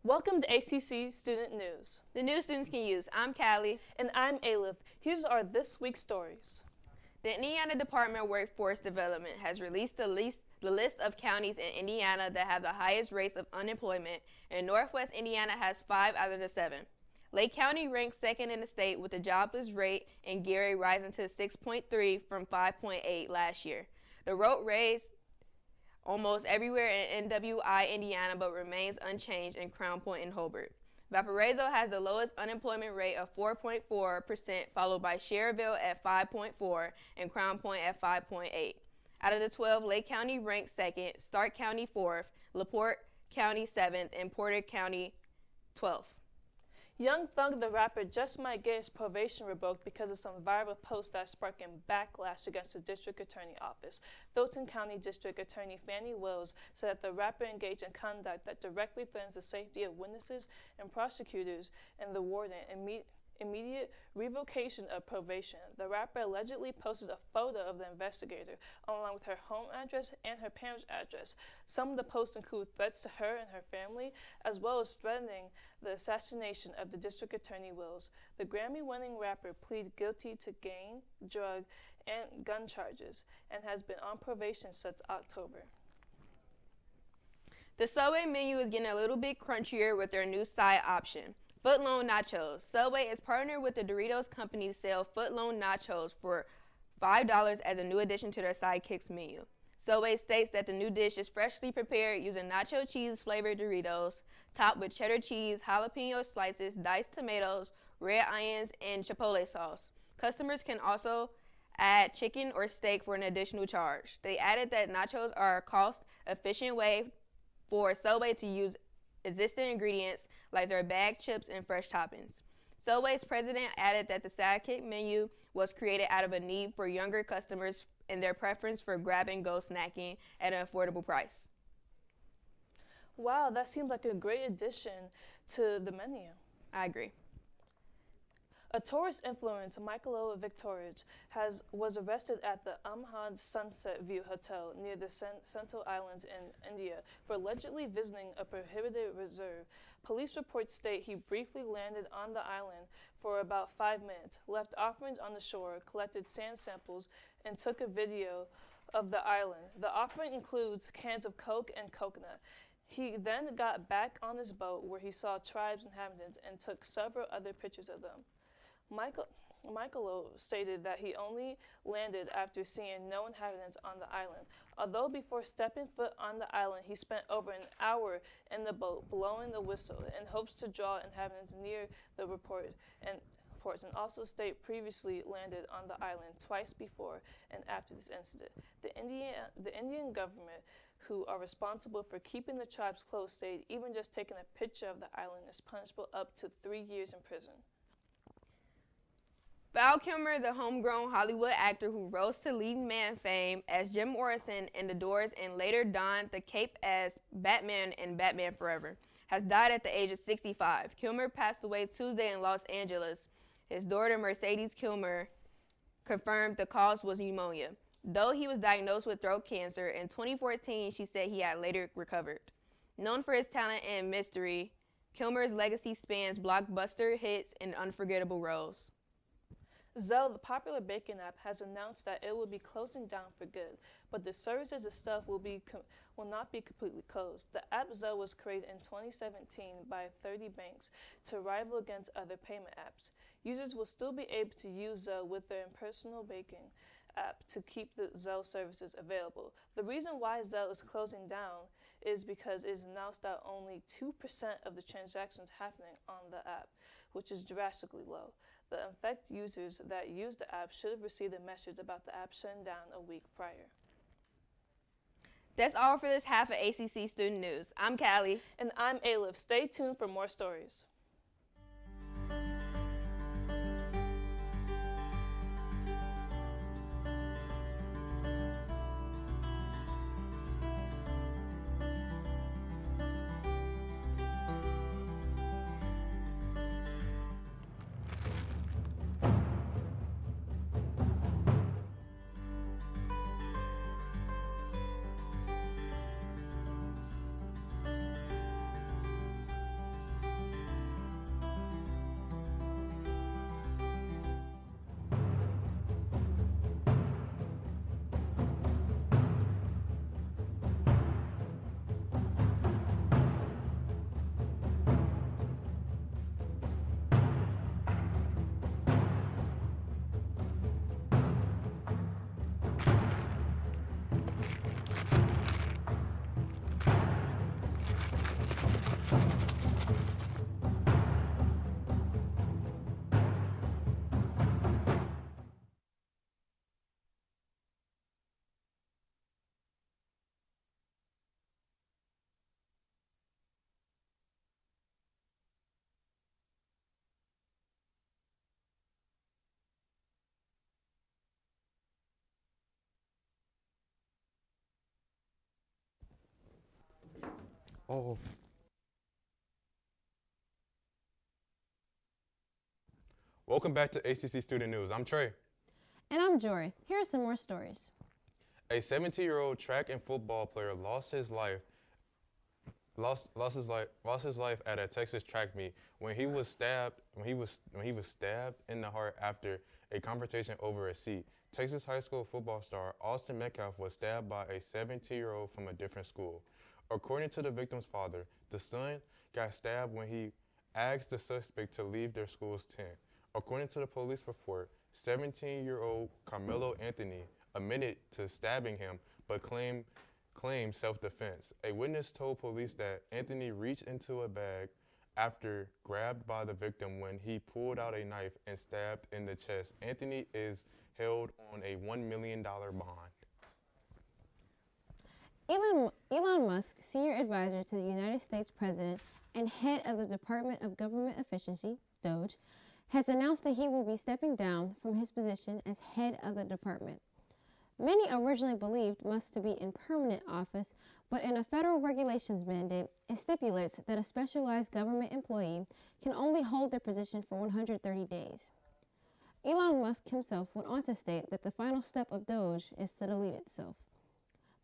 Welcome to ACC Student News. The news students can use. I'm Callie. And I'm Ailith. Here's our this week's stories. The Indiana Department of Workforce Development has released the list of counties in Indiana that have the highest rates of unemployment, and Northwest Indiana has 5 out of the 7. Lake County ranks second in the state with the jobless rate in Gary rising to 6.3 from 5.8 last year. The rate raised almost everywhere in NWI, Indiana, but remains unchanged in Crown Point and Hobart. Valparaiso has the lowest unemployment rate of 4.4%, followed by Cherryville at 5.4 and Crown Point at 5.8. Out of the 12, Lake County ranks second, Stark County 4th, LaPorte County 7th, and Porter County 12th. Young Thug the rapper just might get his probation revoked because of some viral posts that are sparking backlash against the district attorney office. Fulton County District Attorney Fannie Wills said that the rapper engaged in conduct that directly threatens the safety of witnesses and prosecutors and the warden immediate revocation of probation. The rapper allegedly posted a photo of the investigator along with her home address and her parents' address. Some of the posts include threats to her and her family, as well as threatening the assassination of the district attorney Wills. The Grammy-winning rapper pleaded guilty to gang, drug, and gun charges and has been on probation since October. The Subway menu is getting a little bit crunchier with their new side option, Footlong Nachos. Subway is partnered with the Doritos company to sell Footlong Nachos for $5 as a new addition to their Sidekicks menu. Subway states that the new dish is freshly prepared using nacho cheese flavored Doritos, topped with cheddar cheese, jalapeno slices, diced tomatoes, red onions, and chipotle sauce. Customers can also add chicken or steak for an additional charge. They added that nachos are a cost-efficient way for Subway to use existing ingredients like their bagged chips and fresh toppings. Subway's president added that the Sidekick menu was created out of a need for younger customers and their preference for grab-and-go snacking at an affordable price. Wow, that seems like a great addition to the menu. I agree. A tourist influencer, Michael Victorich, was arrested at the Amhad Sunset View Hotel near the Central Islands in India for allegedly visiting a prohibited reserve. Police reports state he briefly landed on the island for about 5 minutes, left offerings on the shore, collected sand samples, and took a video of the island. The offering includes cans of Coke and coconut. He then got back on his boat where he saw tribes inhabitants and took several other pictures of them. Michael stated that he only landed after seeing no inhabitants on the island. Although before stepping foot on the island, he spent over an hour in the boat blowing the whistle in hopes to draw inhabitants near the ports, and also state previously landed on the island twice before and after this incident. The Indian government, who are responsible for keeping the tribes close, stated even just taking a picture of the island is punishable up to 3 years in prison. Val Kilmer, the homegrown Hollywood actor who rose to leading man fame as Jim Morrison in The Doors and later donned the cape as Batman in Batman Forever, has died at the age of 65. Kilmer passed away Tuesday in Los Angeles. His daughter, Mercedes Kilmer, confirmed the cause was pneumonia. Though he was diagnosed with throat cancer, in 2014 she said he had later recovered. Known for his talent and mystery, Kilmer's legacy spans blockbuster hits and unforgettable roles. Zelle, the popular baking app, has announced that it will be closing down for good, but the services itself will not be completely closed. The app Zelle was created in 2017 by 30 banks to rival against other payment apps. Users will still be able to use Zelle with their personal baking app to keep the Zelle services available. The reason why Zelle is closing down is because it is announced that only 2% of the transactions happening on the app, which is drastically low. The affected users that use the app should have received a message about the app shutting down a week prior. That's all for this half of ACC Student News. I'm Callie. And I'm Ailith. Stay tuned for more stories. Oh. Welcome back to ACC Student News. I'm Trae. And I'm Jori. Here are some more stories. A 17-year-old track and football player lost his life at a Texas track meet when he was stabbed in the heart after a confrontation over a seat. Texas high school football star Austin Metcalf was stabbed by a 17-year-old from a different school. According to the victim's father, the son got stabbed when he asked the suspect to leave their school's tent. According to the police report, 17-year-old Carmelo Anthony admitted to stabbing him but claimed self-defense. A witness told police that Anthony reached into a bag after grabbed by the victim when he pulled out a knife and stabbed in the chest. Anthony is held on a $1 million bond. Elon Musk, senior advisor to the United States President and head of the Department of Government Efficiency, DOGE, has announced that he will be stepping down from his position as head of the department. Many originally believed Musk to be in permanent office, but in a federal regulations mandate, it stipulates that a specialized government employee can only hold their position for 130 days. Elon Musk himself went on to state that the final step of DOGE is to delete itself.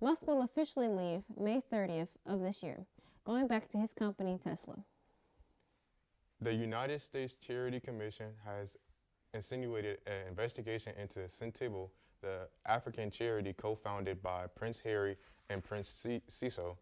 Musk will officially leave May 30th of this year, going back to his company Tesla. The United States Charity Commission has insinuated an investigation into Sentible, the African charity co-founded by Prince Harry and Prince Seeso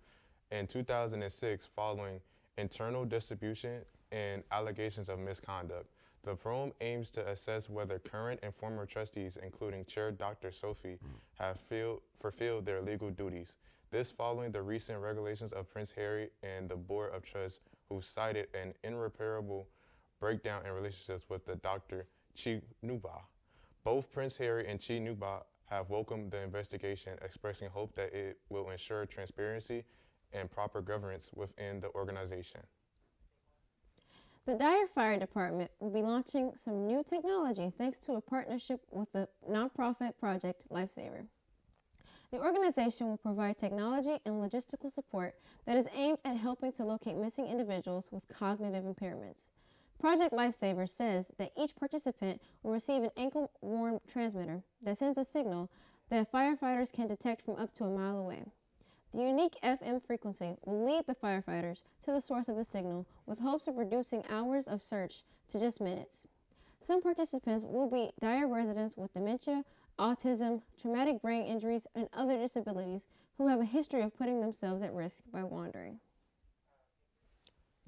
in 2006 following internal distribution and allegations of misconduct. The probe aims to assess whether current and former trustees, including Chair Dr. Sophie, have fulfilled their legal duties. This following the recent revelations of Prince Harry and the Board of Trustees, who cited an irreparable breakdown in relationships with the Dr. Chinuba. Both Prince Harry and Chinuba have welcomed the investigation, expressing hope that it will ensure transparency and proper governance within the organization. The Dyer Fire Department will be launching some new technology thanks to a partnership with the nonprofit project Lifesaver. The organization will provide technology and logistical support that is aimed at helping to locate missing individuals with cognitive impairments. Project Lifesaver says that each participant will receive an ankle-worn transmitter that sends a signal that firefighters can detect from up to a mile away. The unique FM frequency will lead the firefighters to the source of the signal with hopes of reducing hours of search to just minutes. Some participants will be Dyer residents with dementia, autism, traumatic brain injuries, and other disabilities who have a history of putting themselves at risk by wandering.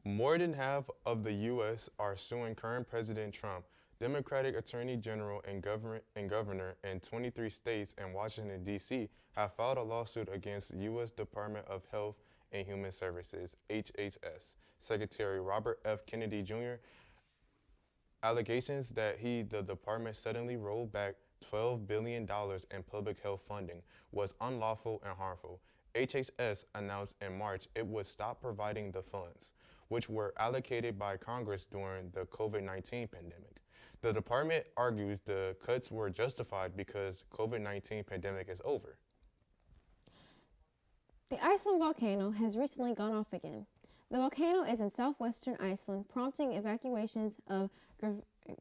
More than half of the U.S. are suing current President Trump. Democratic Attorney General and Governor in 23 states and Washington, D.C. have filed a lawsuit against U.S. Department of Health and Human Services, HHS, Secretary Robert F. Kennedy Jr. Allegations that the department suddenly rolled back $12 billion in public health funding was unlawful and harmful. HHS announced in March it would stop providing the funds, which were allocated by Congress during the COVID-19 pandemic. The department argues the cuts were justified because COVID-19 pandemic is over. The Iceland volcano has recently gone off again. The volcano is in southwestern Iceland, prompting evacuations of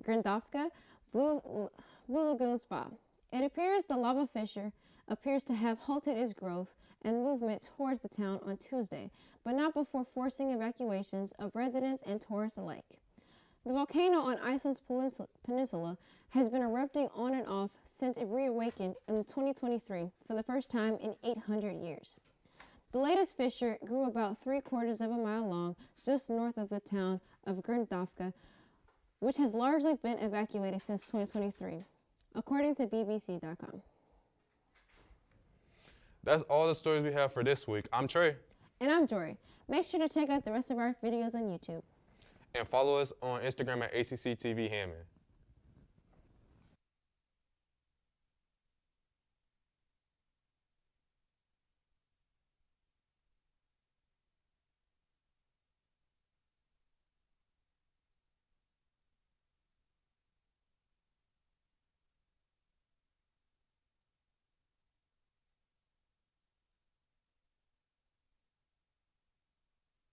Grindafka, Blue Lagoon Spa. It appears the lava fissure appears to have halted its growth and movement towards the town on Tuesday, but not before forcing evacuations of residents and tourists alike. The volcano on Iceland's peninsula has been erupting on and off since it reawakened in 2023 for the first time in 800 years. The latest fissure grew about 3/4 of a mile long just north of the town of Grindafka, which has largely been evacuated since 2023, according to BBC.com. That's all the stories we have for this week. I'm Trae. And I'm Jori. Make sure to check out the rest of our videos on YouTube. And follow us on Instagram at ACC TV Hammond.